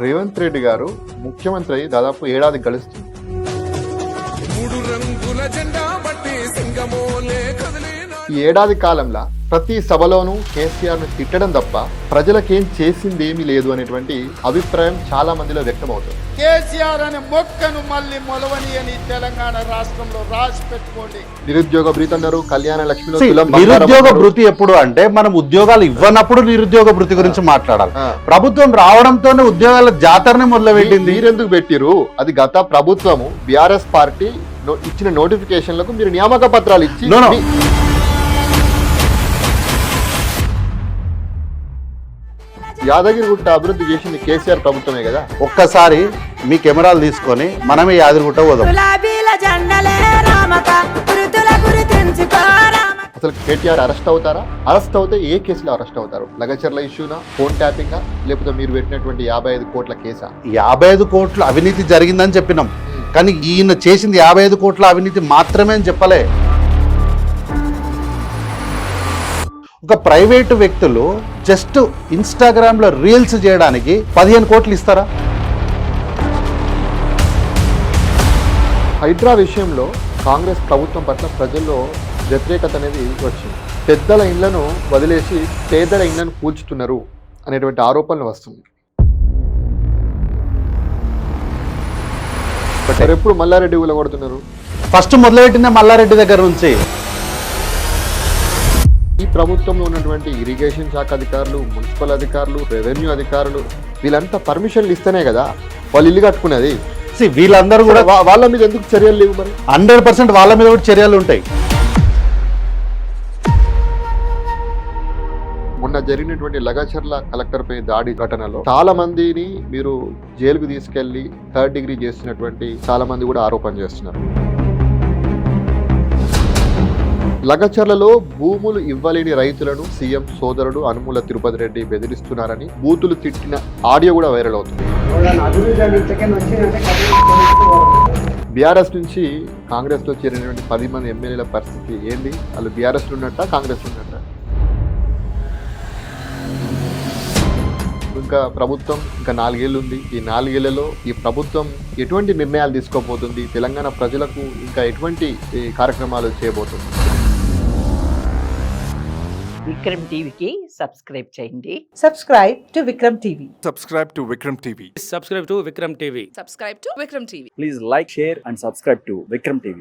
రేవంత్ రెడ్డి గారు ముఖ్యమంత్రి అయి దాదాపు ఏడాది గడుస్తుంది. ఈ ఏడాది కాలంలో ప్రతి సభలోనూ కేసీఆర్ ను తిట్టడం తప్ప ప్రజలకేం చేసింది ఏమీ లేదు అనేటువంటి అభిప్రాయం చాలా మందిలో వ్యక్తమవుతుంది. కేసీఆర్ అనే మొక్కను మళ్ళీ మొలవని అని తెలంగాణ రాష్ట్రంలో రాసి పెట్టుకోండి. నిరుద్యోగ భృతి అన్నారు, కళ్యాణ లక్ష్మిలో నిరుద్యోగ భృతి ఎప్పుడు అంటే మనం ఉద్యోగాలు ఇవ్వనప్పుడు నిరుద్యోగ భృతి గురించి మాట్లాడాలి. ప్రభుత్వం రావడంతోనే ఉద్యోగాల జాతరని మొదలుపెట్టింది. మీరెందుకు పెట్టిరు? అది గత ప్రభుత్వము బీఆర్ఎస్ పార్టీ ఇచ్చిన నోటిఫికేషన్లకు మీరు నియామక పత్రాలు ఇచ్చి యాదగిరిగుట్ట అభివృద్ధి చేసింది కేసీఆర్ ప్రభుత్వమే కదా. ఒక్కసారి మీ కెమెరాలు తీసుకొని మనమే యాదగిరిగుట్ట పోదాం. అసలు కేటీఆర్ అరెస్ట్ అవుతారా? అరెస్ట్ అవుతే ఏ కేసులో అరెస్ట్ అవుతారు? లగచర్ల ఇష్యూనా, ఫోన్ ట్యాపింగా, లేకపోతే మీరు పెట్టినటువంటి 55 కోట్ల కేసా? 55 కోట్ల అవినీతి జరిగిందని చెప్పినాం, కానీ ఈయన చేసింది 55 కోట్ల అవినీతి మాత్రమే అని చెప్పలే. ఒక ప్రైవేటు వ్యక్తులు జస్ట్ ఇన్స్టాగ్రామ్ లో రీల్స్ చేయడానికి 15 కోట్లు ఇస్తారా? హైడ్రా విషయంలో కాంగ్రెస్ ప్రభుత్వం పట్ల ప్రజల్లో వ్యతిరేకత అనేది వచ్చింది. పెద్దల ఇళ్లను వదిలేసి పేదల ఇళ్లను కూల్చుతున్నారు అనేటువంటి ఆరోపణలు వస్తుంది. బట్ ఎప్పుడు మల్లారెడ్డి ఊలగొడుతున్నారు? ఫస్ట్ మొదలుపెట్టిన మల్లారెడ్డి దగ్గర నుంచి. ఈ ప్రభుత్వంలో ఉన్నటువంటి ఇరిగేషన్ శాఖ అధికారులు, మున్సిపల్ అధికారులు, రెవెన్యూ అధికారులు వీళ్ళంతా పర్మిషన్లు ఇస్తేనే కదా వాళ్ళు ఇల్లు కట్టుకునేది. వీళ్ళందరూ కూడా వాళ్ళ మీద ఎందుకు చర్యలు లేవు? మరి 100% వాళ్ళ మీద కూడా చర్యలు ఉంటాయి. మొన్న జరిగినటువంటి లగచర్ల కలెక్టర్ పై దాడి ఘటనలో చాలా మందిని మీరు జైలుకు తీసుకెళ్లి 3rd డిగ్రీ చేస్తున్నటువంటి చాలా మంది కూడా ఆరోపణ చేస్తున్నారు. లగచర్లలో భూములు ఇవ్వలేని రైతులను సీఎం సోదరుడు అనుముల తిరుపతి రెడ్డి బెదిరిస్తున్నారని బూతులు తిట్టిన ఆడియో కూడా వైరల్ అవుతుంది. బీఆర్ఎస్ నుంచి కాంగ్రెస్ లో చేరినటువంటి 10 మంది ఎమ్మెల్యేల పరిస్థితి ఏంది? వాళ్ళు బీఆర్ఎస్ లో ఉన్నట్ట, కాంగ్రెస్ లో ఉన్నట్ట? ఇంకా ప్రభుత్వం ఇంకా 4 ఏళ్ళు ఉంది. ఈ 4 ఏళ్లలో ఈ ప్రభుత్వం ఎటువంటి నిర్ణయాలు తీసుకోబోతుంది? తెలంగాణ ప్రజలకు ఇంకా ఎటువంటి కార్యక్రమాలు చేయబోతుంది? విక్రమ్ టీవీకి సబ్స్క్రైబ్ చేయండి. Subscribe to Vikram TV. Subscribe to Vikram TV. Subscribe to Vikram TV. Subscribe to Vikram TV. Please like, share and subscribe to Vikram TV.